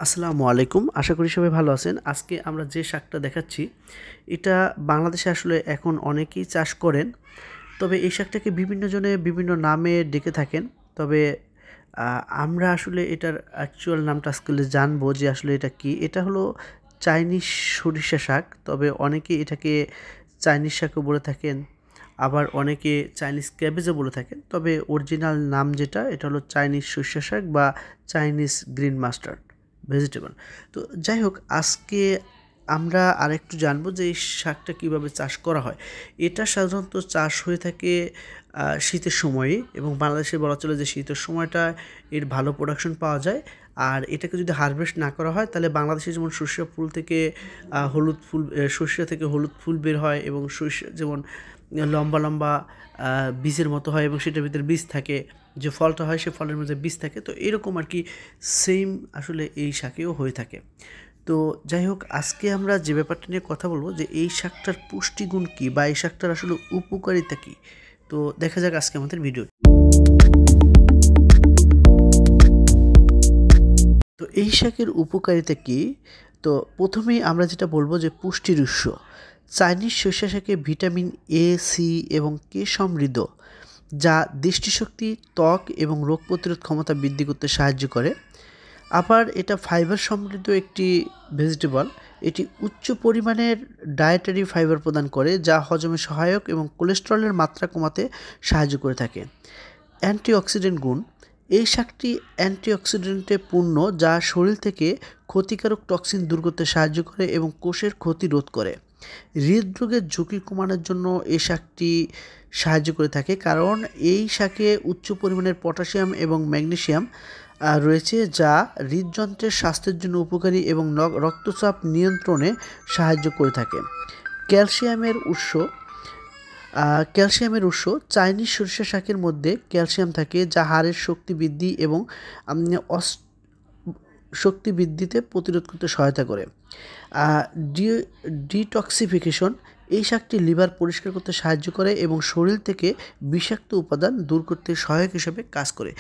আসসালামু আলাইকুম। আশা করি সবাই ভালো আছেন। আজকে আমরা যে শাকটা দেখাচ্ছি, এটা বাংলাদেশে আসলে এখন অনেকেই চাষ করেন। তবে এই শাকটাকে বিভিন্ন জনে বিভিন্ন নামে ডেকে থাকেন। তবে আমরা আসলে এটার অ্যাকচুয়াল নামটা আজকে জানবো যে আসলে এটা কি? এটা হলো চাইনিজ সরিষা শাক। তবে অনেকে এটাকে চাইনিজ শাকও বলে থাকেন। আবার অনেকে চাইনিজ ক্যাবেজও বলে থাকেন। তবে অরিজিনাল নাম যেটা, এটা হলো চাইনিজ সরিষা শাক বা চাইনিজ গ্রিন মাস্টার্ড ভেজিটেবল। তো যাই হোক, আজকে আমরা আরেকটু জানবো যে এই শাকটা কীভাবে চাষ করা হয়। এটা সাধারণত চাষ হয়ে থাকে শীতের সময়ে, এবং বাংলাদেশে বলা চলে যে শীতের সময়টা এর ভালো প্রোডাকশন পাওয়া যায়। আর এটাকে যদি হারভেস্ট না করা হয়, তাহলে বাংলাদেশে যেমন সরিষা ফুল থেকে হলুদ ফুল, সরিষা থেকে হলুদ ফুল বের হয়, এবং সরিষা যেমন লম্বা লম্বা বীজের মতো হয়, এবং সেটার ভিতরে বীজ থাকে। যে ফলটা হয় সে ফলের মধ্যে বীজ থাকে। তো এরকম আর কি সেম আসলে এই শাকেও হয়ে থাকে। তো যাই হোক, আজকে আমরা যে ব্যাপারটা নিয়ে কথা বলবো যে এই শাকটার পুষ্টিগুণ কী বা এই শাকটার আসলে উপকারিতা কী। তো দেখা যাক আজকে আমাদের ভিডিও। তো এই শাকের উপকারিতা কী? তো প্রথমেই আমরা যেটা বলবো যে পুষ্টির উৎস। চাইনিজ সরিষা শাকে ভিটামিন এ, সি এবং কে সমৃদ্ধ, যা দৃষ্টিশক্তি, ত্বক এবং রোগ প্রতিরোধ ক্ষমতা বৃদ্ধি করতে সাহায্য করে। আবার এটা ফাইবার সমৃদ্ধ একটি ভেজিটেবল। এটি উচ্চ পরিমাণের ডায়েটারি ফাইবার প্রদান করে, যা হজমে সহায়ক এবং কোলেস্টেরলের মাত্রা কমাতে সাহায্য করে থাকে। অ্যান্টিঅক্সিডেন্ট গুণ। এই শাকটি অ্যান্টিঅক্সিডেন্টে পূর্ণ, যা শরীর থেকে ক্ষতিকারক টক্সিন দূর করতে সাহায্য করে এবং কোষের ক্ষতি রোধ করে। হৃদরোগের ঝুঁকি কমানোর জন্য এই শাকটি সাহায্য করে থাকে, কারণ এই শাকে উচ্চ পরিমাণের পটাশিয়াম এবং ম্যাগনেসিয়াম রয়েছে, যা হৃদযন্ত্রের স্বাস্থ্যের জন্য উপকারী এবং রক্তচাপ নিয়ন্ত্রণে সাহায্য করে থাকে। ক্যালসিয়ামের উৎস। চাইনিজ সরিষা শাকের মধ্যে ক্যালসিয়াম থাকে, যা হাড়ের শক্তি বৃদ্ধি এবং শক্তি বৃদ্ধিতে প্রতিরোধ করতে সহায়তা করে। ডিটক্সিফিকেশন। এই শাকটি লিভার পরিষ্কার করতে সাহায্য করে এবং শরীর থেকে বিষাক্ত উপাদান দূর করতে সহায়ক হিসেবে কাজ করে।